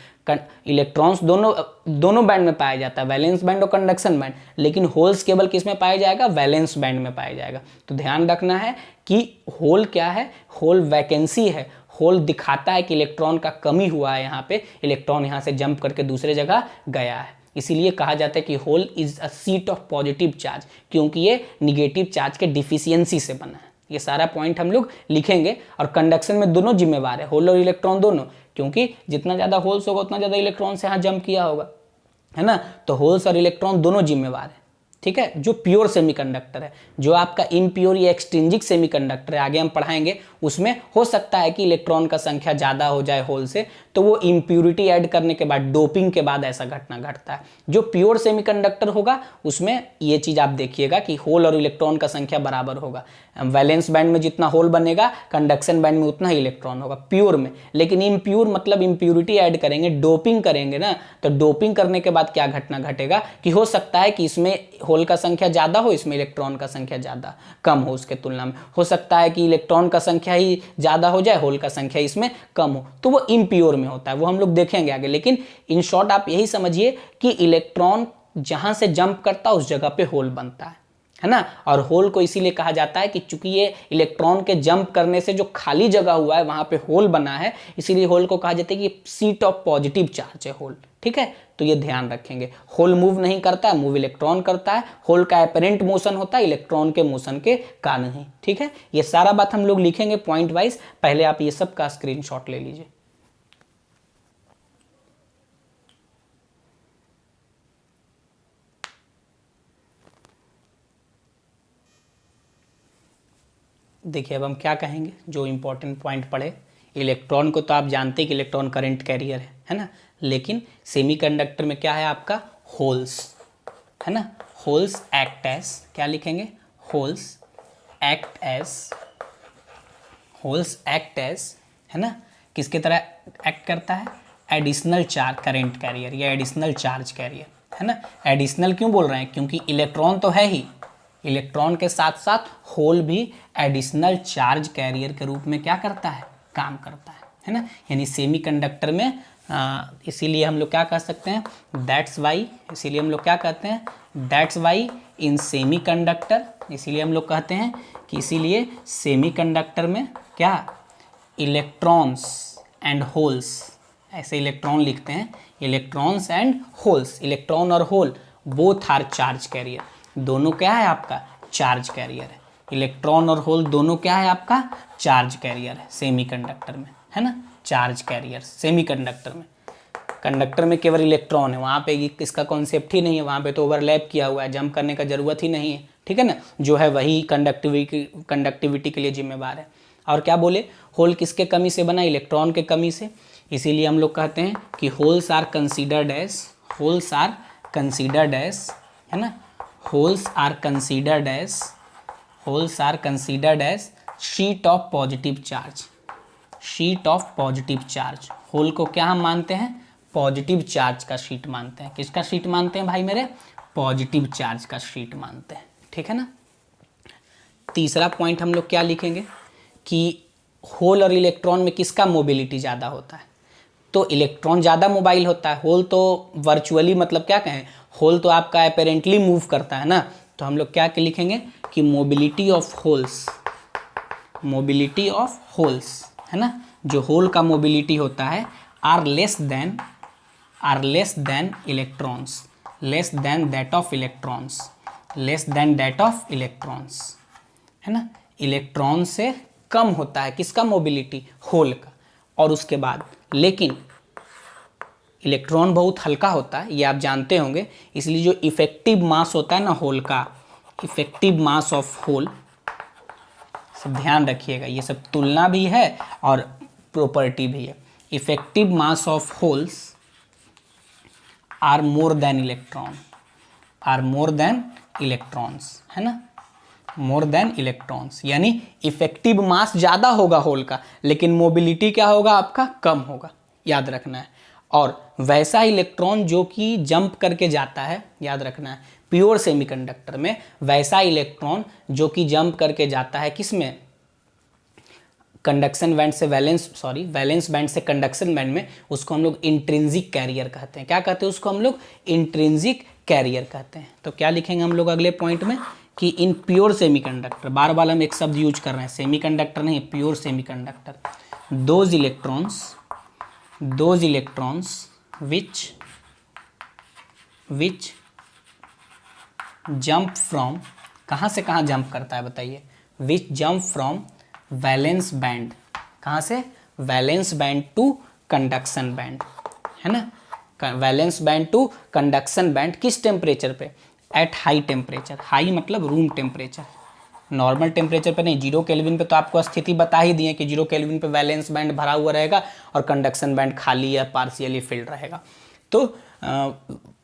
Electrons दोनों बैंड में पाया जाता है, वैलेंस बैंड और कंडक्शन बैंड, लेकिन होल्स केवल किस में पाया जाएगा, वैलेंस बैंड में पाया जाएगा। तो ध्यान रखना है कि होल क्या है, होल वैकेंसी है। होल दिखाता है कि इलेक्ट्रॉन का कमी हुआ है, यहाँ पे इलेक्ट्रॉन यहाँ से जंप करके दूसरे जगह गया है। इसीलिए कहा जाता है कि hole is a seat of positive charge, क्योंकि ये निगेटिव चार्ज के डिफिशियंसी से बना है। ये सारा पॉइंट हम लोग लिखेंगे। और कंडक्शन में दोनों जिम्मेवार है, होल और इलेक्ट्रॉन दोनों, क्योंकि जितना ज़्यादा होल्स होगा उतना ज़्यादा इलेक्ट्रॉन से यहाँ जंप किया होगा, है ना। तो होल्स और इलेक्ट्रॉन दोनों जिम्मेवार है, ठीक है। जो प्योर सेमीकंडक्टर है, जो आपका इम्प्योर या एक्सट्रिंजिक सेमीकंडक्टर है, आगे हम पढ़ाएंगे, उसमें हो सकता है कि इलेक्ट्रॉन का संख्या ज़्यादा हो जाए होल से, तो वो इम्प्यूरिटी ऐड करने के बाद, डोपिंग के बाद ऐसा घटना घटता है। जो प्योर सेमीकंडक्टर होगा उसमें ये चीज़ आप देखिएगा कि होल और इलेक्ट्रॉन का संख्या बराबर होगा। वैलेंस बैंड में जितना होल बनेगा, कंडक्शन बैंड में उतना ही इलेक्ट्रॉन होगा प्योर में। लेकिन इम्प्योर मतलब इम्प्यूरिटी ऐड करेंगे, डोपिंग करेंगे ना, तो डोपिंग करने के बाद क्या घटना घटेगा कि हो सकता है कि इसमें होल का संख्या ज़्यादा हो, इसमें इलेक्ट्रॉन का संख्या ज़्यादा कम हो उसके तुलना में। हो सकता है कि इलेक्ट्रॉन का संख्या ही ज़्यादा हो जाए, होल का संख्या इसमें कम हो, तो वो इम्प्योर में होता है, वो हम लोग देखेंगे आगे। लेकिन इन शॉर्ट आप यही समझिए कि इलेक्ट्रॉन जहाँ से जंप करता है उस जगह पे होल बनता है ना। और होल को इसीलिए कहा जाता है कि चूंकि ये इलेक्ट्रॉन के जंप करने से जो खाली जगह हुआ है वहां पे होल बना है, इसीलिए होल को कहा जाता है कि सीट ऑफ पॉजिटिव चार्ज है होल, ठीक है। तो ये ध्यान रखेंगे, होल मूव नहीं करता है, मूव इलेक्ट्रॉन करता है। होल का एपरेंट मोशन होता है इलेक्ट्रॉन के मोशन के कारण ही, ठीक है। ये सारा बात हम लोग लिखेंगे पॉइंट वाइज। पहले आप ये सब का स्क्रीनशॉट ले लीजिए। देखिए अब हम क्या कहेंगे, जो इंपॉर्टेंट पॉइंट पढ़े। इलेक्ट्रॉन को तो आप जानते हैं कि इलेक्ट्रॉन करंट कैरियर है ना। लेकिन सेमीकंडक्टर में क्या है आपका, होल्स, है ना। होल्स एक्ट एज, क्या लिखेंगे, होल्स एक्ट एज, है ना। किसकी तरह एक्ट करता है, एडिशनल चार्ज करंट कैरियर या एडिशनल चार्ज कैरियर, है ना। एडिशनल क्यों बोल रहे हैं, क्योंकि इलेक्ट्रॉन तो है ही, इलेक्ट्रॉन के साथ साथ होल भी एडिशनल चार्ज कैरियर के रूप में क्या करता है, काम करता है ना। यानी सेमीकंडक्टर में इसीलिए हम लोग क्या कह सकते हैं, दैट्स वाई, इसीलिए हम लोग क्या कहते हैं, दैट्स वाई इन सेमीकंडक्टर, इसीलिए हम लोग कहते हैं कि इसीलिए सेमीकंडक्टर में क्या, इलेक्ट्रॉन्स एंड होल्स, ऐसे इलेक्ट्रॉन लिखते हैं, इलेक्ट्रॉन्स एंड होल्स, इलेक्ट्रॉन और hole both are charge carrier, दोनों क्या है आपका, चार्ज कैरियर है। इलेक्ट्रॉन और होल दोनों क्या है आपका, चार्ज कैरियर है सेमीकंडक्टर में, है ना। चार्ज कैरियर सेमीकंडक्टर में, कंडक्टर में केवल इलेक्ट्रॉन है, वहाँ पे इसका कॉन्सेप्ट ही नहीं है, वहाँ पे तो ओवरलैप किया हुआ है, जंप करने का जरूरत ही नहीं है, ठीक है ना। जो है वही कंडक्टिविटी के लिए जिम्मेवार है। और क्या बोले, होल किसके कमी से बना, इलेक्ट्रॉन के कमी से। इसीलिए हम लोग कहते हैं कि होल्स आर कंसीडर्ड एज, है ना, holes are considered as sheet of positive charge, hole को क्या हम मानते हैं, पॉजिटिव चार्ज का शीट मानते हैं। किसका शीट मानते हैं भाई मेरे, पॉजिटिव चार्ज का शीट मानते हैं, ठीक है ना। तीसरा पॉइंट हम लोग क्या लिखेंगे कि होल और इलेक्ट्रॉन में किसका मोबिलिटी ज़्यादा होता है, तो इलेक्ट्रॉन ज़्यादा मोबाइल होता है, होल तो वर्चुअली, मतलब क्या कहें, होल तो आपका अपेरेंटली मूव करता है ना। तो हम लोग क्या लिखेंगे कि मोबिलिटी ऑफ होल्स, है ना, जो होल का मोबिलिटी होता है are less than electrons, less than that of electrons, है ना। इलेक्ट्रॉन से कम होता है किसका मोबिलिटी, होल का। और उसके बाद लेकिन इलेक्ट्रॉन बहुत हल्का होता है, ये आप जानते होंगे, इसलिए जो इफेक्टिव मास होता है ना होल का, इफेक्टिव मास ऑफ होल, सब ध्यान रखिएगा, ये सब तुलना भी है और प्रॉपर्टी भी है। Effective mass of holes are more than electrons, है ना। मोर देन इलेक्ट्रॉन्स, यानी इफेक्टिव मास ज़्यादा होगा होल का, लेकिन मोबिलिटी क्या होगा आपका, कम होगा, याद रखना है। और वैसा इलेक्ट्रॉन जो कि जंप करके जाता है, याद रखना है, प्योर सेमीकंडक्टर में वैसा इलेक्ट्रॉन जो कि जंप करके जाता है किसमें, कंडक्शन बैंड से वैलेंस बैंड से कंडक्शन बैंड में, उसको हम लोग इंट्रिंसिक कैरियर कहते हैं। क्या कहते हैं उसको हम लोग, इंट्रिंसिक कैरियर कहते हैं। तो क्या लिखेंगे हम लोग अगले पॉइंट में कि इन प्योर सेमीकंडक्टर, बार बार हम एक शब्द यूज कर रहे हैं, सेमीकंडक्टर नहीं, pure semiconductor, those electrons which jump from, कहाँ से कहाँ जंप करता है बताइए, which jump from valence band, कहाँ से, valence band to conduction band, है ना, valence band to conduction band, किस टेम्परेचर पे, एट हाई टेम्परेचर, हाई मतलब रूम टेम्परेचर, नॉर्मल टेम्परेचर पे नहीं, 0 केल्विन पे तो आपको स्थिति बता ही दी है कि 0 केल्विन पे वैलेंस बैंड भरा हुआ रहेगा और कंडक्शन बैंड खाली या पार्शियली फिल्ड रहेगा। तो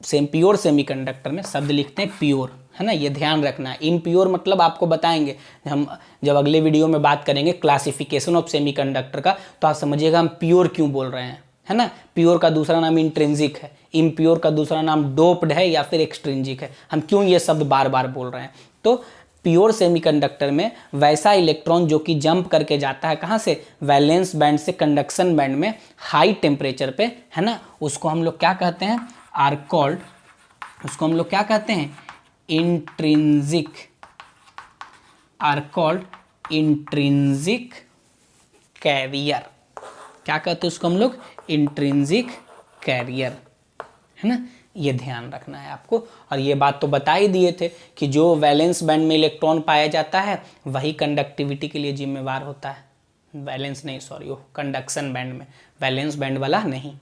प्योर सेमीकंडक्टर में शब्द लिखते हैं प्योर, है ना, ये ध्यान रखना है। इम्प्योर मतलब आपको बताएंगे, हम जब अगले वीडियो में बात करेंगे क्लासिफिकेशन ऑफ सेमीकंडक्टर का, तो आप समझिएगा हम प्योर क्यों बोल रहे हैं, है ना। प्योर का दूसरा नाम इंट्रिंसिक है, इम्प्योर का दूसरा नाम डोप्ड है या फिर एक्सट्रिंसिक है। हम क्यों ये शब्द बार बार बोल रहे हैं, तो प्योर सेमीकंडक्टर में वैसा इलेक्ट्रॉन जो कि जंप करके जाता है कहाँ से, वैलेंस बैंड से कंडक्शन बैंड में हाई टेम्परेचर पे, है ना, उसको हम लोग क्या कहते हैं, आर कॉल्ड, उसको हम लोग क्या कहते हैं, intrinsic, are called intrinsic carrier. क्या कहते हैं उसको हम लोग, इंट्रिंसिक कैरियर, है ना, ये ध्यान रखना है आपको। और ये बात तो बता ही दिए थे कि जो वैलेंस बैंड में इलेक्ट्रॉन पाया जाता है वही कंडक्टिविटी के लिए जिम्मेवार होता है, वैलेंस नहीं, सॉरी, कंडक्शन बैंड में, वैलेंस बैंड वाला नहीं,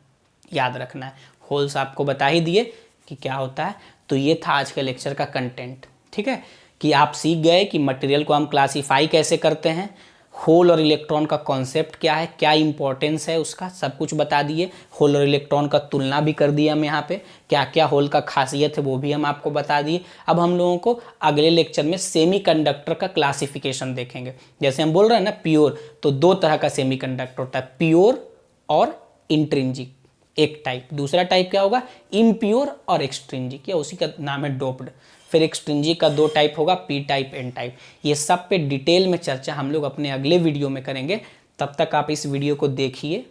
याद रखना है। होल्स आपको बता ही दिए कि क्या होता है। तो ये था आज के लेक्चर का कंटेंट, ठीक है, कि आप सीख गए कि मटेरियल को हम क्लासीफाई कैसे करते हैं, होल और इलेक्ट्रॉन का कॉन्सेप्ट क्या है, क्या इंपॉर्टेंस है उसका, सब कुछ बता दिए। होल और इलेक्ट्रॉन का तुलना भी कर दिया हम यहाँ पे, क्या क्या होल का खासियत है वो भी हम आपको बता दिए। अब हम लोगों को अगले लेक्चर में सेमीकंडक्टर का क्लासिफिकेशन देखेंगे। जैसे हम बोल रहे हैं ना प्योर, तो 2 तरह का सेमीकंडक्टर होता है, प्योर और इंट्रिंसिक, एक टाइप। दूसरा टाइप क्या होगा, इम्प्योर और एक्सट्रिंसिक, या उसी का नाम है डोप्ड। फिर एक्सट्रिंसिक का 2 टाइप होगा, पी टाइप, एन टाइप। ये सब पे डिटेल में चर्चा हम लोग अपने अगले वीडियो में करेंगे। तब तक आप इस वीडियो को देखिए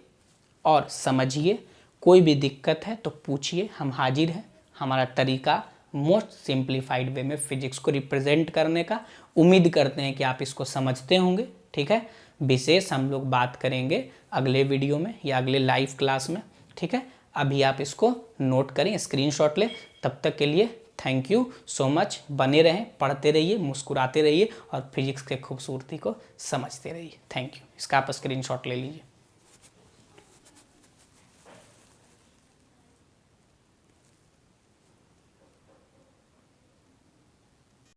और समझिए। कोई भी दिक्कत है तो पूछिए, हम हाजिर हैं। हमारा तरीका मोस्ट सिंप्लीफाइड वे में फिजिक्स को रिप्रेजेंट करने का। उम्मीद करते हैं कि आप इसको समझते होंगे, ठीक है। विशेष हम लोग बात करेंगे अगले वीडियो में या अगले लाइव क्लास में, ठीक है। अभी आप इसको नोट करें, स्क्रीनशॉट लें। तब तक के लिए थैंक यू सो मच। बने रहें, पढ़ते रहिए, मुस्कुराते रहिए और फिजिक्स के खूबसूरती को समझते रहिए। Thank you. इसका आप स्क्रीनशॉट ले लीजिए।